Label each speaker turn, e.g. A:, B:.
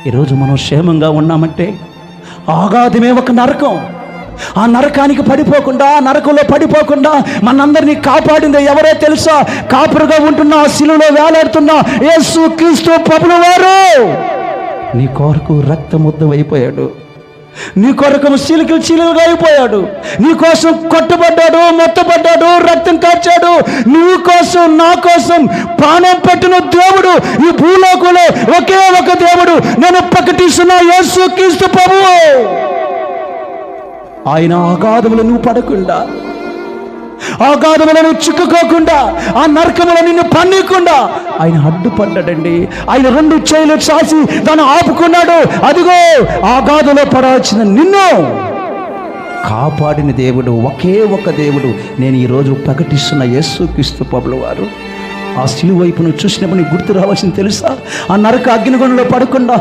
A: ఈరోజు మనం క్షేమంగా ఉన్నామంటే ఆగాధమే ఒక నరకం. ఆ నరకానికి పడిపోకుండా, ఆ నరకంలో పడిపోకుండా మనందరినీ కాపాడింది ఎవరో తెలుసా? కాపురుగా ఉంటున్న, శిలువలో వేలాడుతున్న యేసు క్రీస్తు ప్రభువు వారు. నీ కొరకు రక్తముద్దమైపోయాడు, నీ కొరకు చీలుగా అయిపోయాడు, నీ కోసం కొట్టబడ్డాడు, మొత్తపడ్డాడు, రక్తం కార్చాడు. నువ్వు కోసం, నా కోసం ప్రాణం పెట్టిన దేవుడు ఈ భూలోకంలో ఒకే ఒక దేవుడు. నేను ప్రకటిస్తున్న యేసు క్రీస్తు ప్రభువు. ఆయన అగాధములో నువ్వు పడకుండా, అగాధములో నువ్వు చిక్కుకోకుండా, ఆ నరకములో నిన్ను పన్నీయకుండా ఆయన అడ్డుపడ్డాడండి. ఆయన 2 చేతులు చాచి దాన్ని ఆపుకున్నాడు. అదిగో అగాధంలో పడాల్సిన నిన్ను కాపాడిన దేవుడు ఒకే ఒక దేవుడు. నేను ఈరోజు ప్రకటిస్తున్న యేసుక్రీస్తు ప్రభువు వారు. ఆ శిలువ వైపు నువ్వు చూసినప్పుడు నీకు గుర్తు రావాల్సింది తెలుసా? ఆ నరక అగ్నిగుండంలో పడకుండా